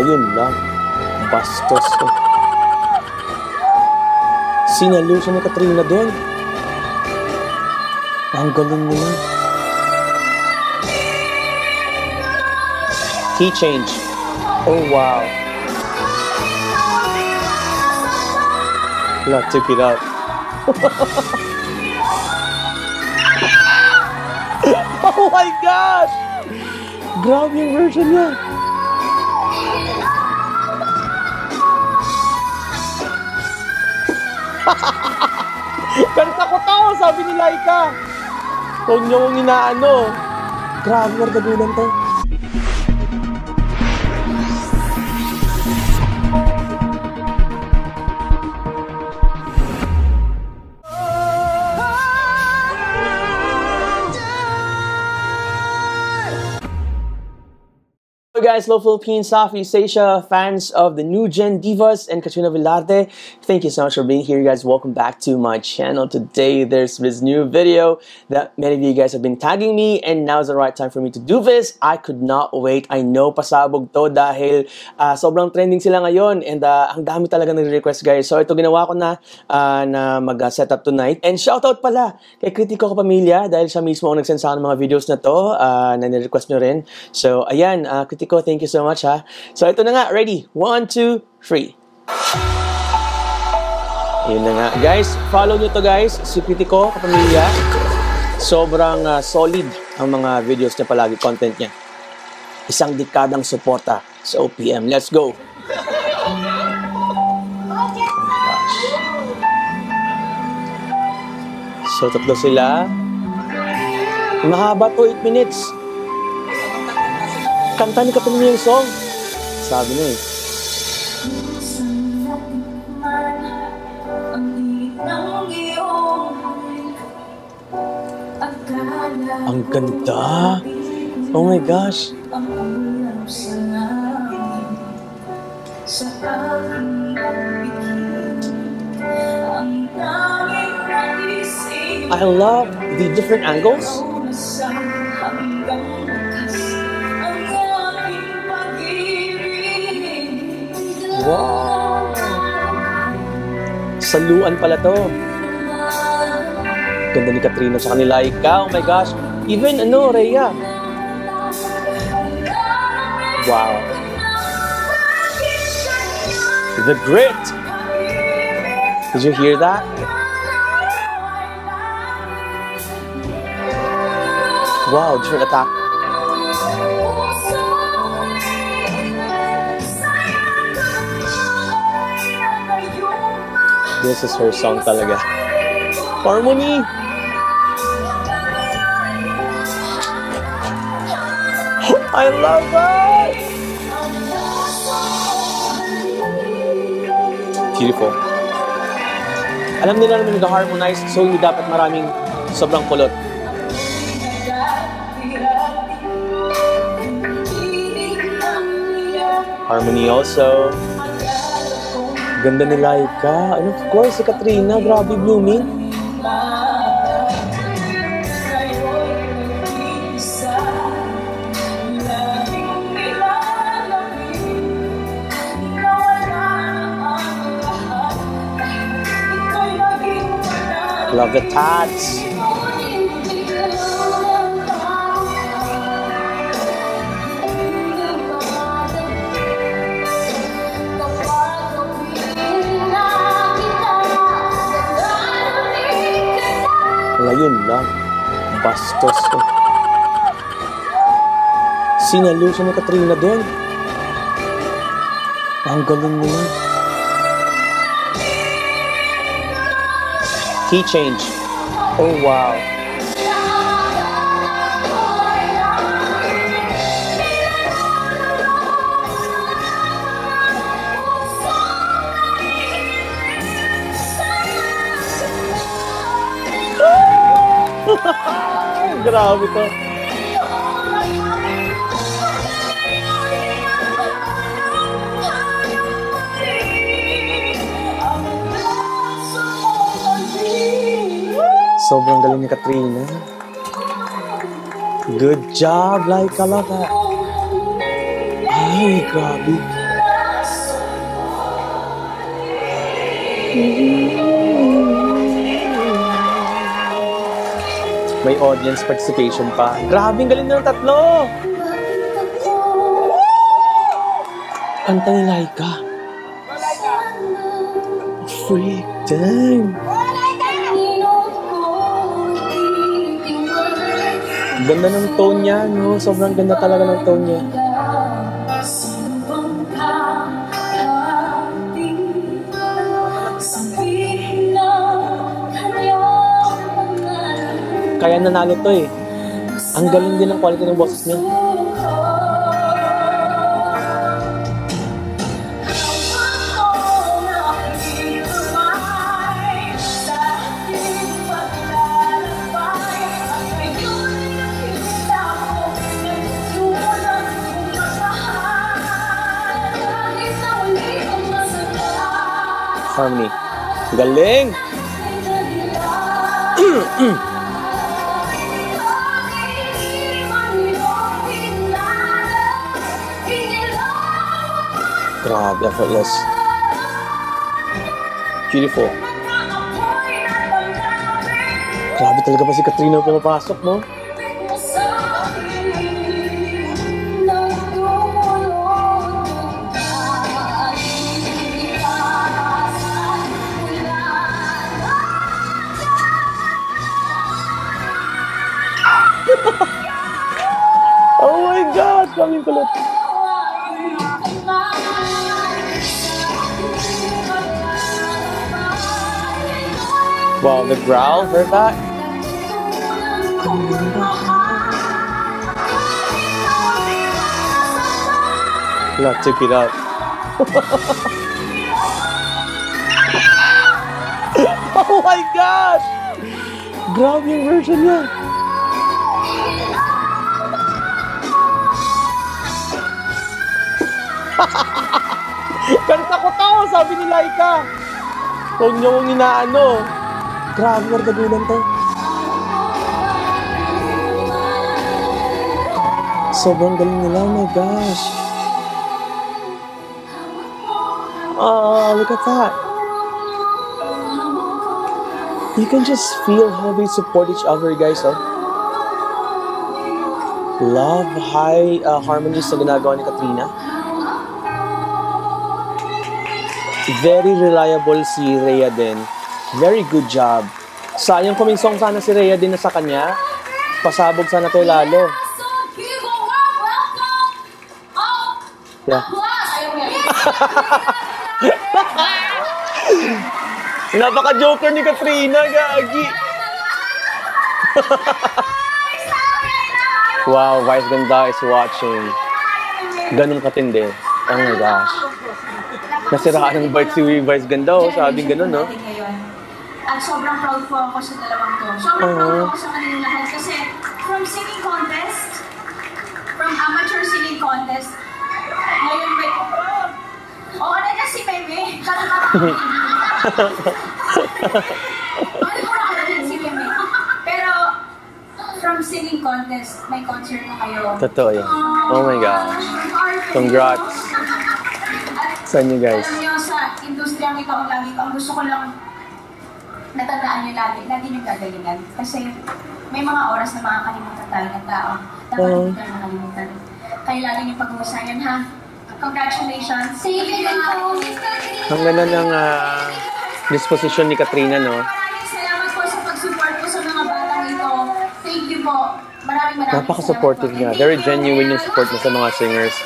Yun lang. Bastos ko. Sinalo siya ni Katrina doon. Ang galing nila. Key change. Oh, wow. Let's check it out. Oh my gosh! Grabe yung version niya. Kanta ko to, sabi ni Laika. Huwag niyo kong inaano. Grabe, nargagulan to. Hello guys, Hello Philippines, Southeast Asia, fans of the new gen divas and Katrina Velarde. Thank you so much for being here, guys. Welcome back to my channel. Today, there's this new video that many of you guys have been tagging me, and now's the right time for me to do this. I could not wait. I know pasabog to dahil sobrang trending sila ngayon, and ang dami talaga nag-request, guys. So ito ginawa ko na mag-set up tonight. And shoutout pala kay Critico Kapamilya dahil siya mismo ang nag-send sa akin ng mga videos na to na nire-request nyo rin. So ayan, Critico, thank you so much ha. So ito na nga, ready? 1, 2, 3. Yun na nga. Guys, follow nyo to guys. Si Critico Kapamilya. Sobrang solid ang mga videos niya palagi, content niya. Isang dekadang suporta sa OPM. Let's go! Oh my gosh. So tatlo sila. Mahaba to, 8 minutes. Kanta ni Katrina yung song. Sabi na eh. Ang ganda. Oh my gosh. I love the different angles. Wow! Saluan pala to. Ganda ni Katrina sa kanila. Ikaw, oh my gosh. Even, Rhea. Wow. The grit. Did you hear that? Wow, different attack. This is her song talaga. Harmony! I love that! Beautiful. Alam nila naman nag-harmonize, so hindi dapat maraming sobrang kulot. Harmony also. Ganda ni Laika. Of course, si Katrina. Grabe blooming. Love the tats. Yun lang. Bastos ko. Sinalo siya ni Katrina doon. Ang galing nila. Key change. Oh, wow. Grabe to. Sobrang galing ni Katrina. Good job, Laika. Ay, grabe. May audience participation pa. Grabe, ang galing ng tatlo! Kanta ni Laika. Freak, dang! Ganda ng tone niya, no? Sobrang ganda talaga ng tone niya. Kaya nanalo to eh. Ang galing din ng quality ng boses niya. Harmony. Galing! Grabe, effortless. Beautiful. Grabe talaga pa si Katrina pumapasok, no? Oh my God! Kaming kulot. Wow, the growl, heard that? Let's check it out. Oh my gosh! Grabe yung version niya. Kanta ko to, sabi ni Laika. Huwag niyo kong inaano. Grabe, mardagulan to. Sobrang galing nila, oh my gosh. Oh, look at that. You can just feel how they support each other, guys, oh. Love high harmonies na ginagawa ni Katrina. Very reliable si Rhea din. Very good job. Sayang kung may song sana si Rhea din na sa kanya. Pasabog sana to lalo. Yeah. Napaka-joker ni Katrina, gagi. Wow, Vice Ganda is watching. Ganun katindi. Oh my gosh. Nasiraan ng bite si Vice Ganda, oh. Sabing ganun, no? At sobrang proud po ako sa dalawang to. Sobrang proud ako sa kanilang lahat kasi from singing contest, from amateur singing contest, ngayon may... Oo, nandiyan si Meme. Si Meme. Pero from singing contest, may concert na kayo. Totoo yan. Oh my gosh. Congrats sa inyo, guys. Alam niyo, sa industriya ng ikaw lagi, ang gusto ko lang natandaan niyo lagi yung gagalingan. Kasi may mga oras na makakalimutan tayo ng tao. Dapat hindi tayo nakalimutan. Kaya lagi niyo pag-uusayan, ha? Congratulations! Thank you po, Miss Katrina! Ang ganda ng disposition ni Katrina, no? Maraming salamat po sa pag-support po sa mga batang ito. Thank you po. Maraming napaka-supportive niya. Very genuine yung support niya sa mga singers.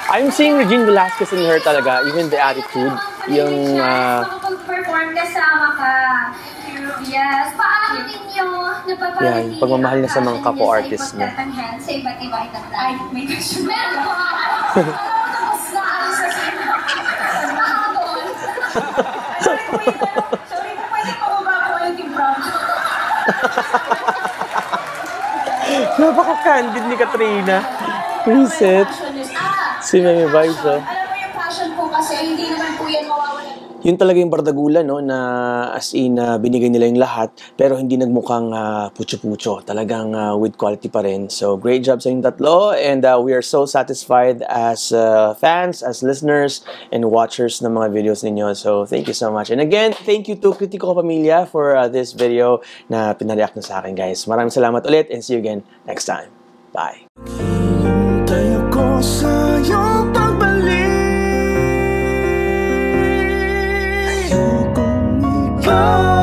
I'm seeing Regine Velasquez in her talaga, even the attitude, yung makapag-perform kasama ka. Yes, paano ninyo napapalagay? Yeah, yung pagmamahal niya sa mga kapo-artist niya. Sa iba't iba itang ay, may question. Meron po. Tapos na ano sa Sorry po, pwede po ba ulit yung prom? Napaka-candid ni Katrina. Reset. Si Meme Vibes, oh. Alam mo yung passion po kasi hindi naman po yan mawawala. yun talaga yung bardagulan, no, na as in binigay nila yung lahat pero hindi nagmukhang pucho-pucho, talagang with quality pa rin. So great job sa inyong tatlo, and we are so satisfied as fans, as listeners and watchers ng mga videos ninyo. So thank you so much, and again thank you to Kritiko Pamilya for this video na pinareact na sa akin, guys. Maraming salamat ulit, and see you again next time. Bye. Hintay ako sa iyong pagbalik. Ayokong ikaw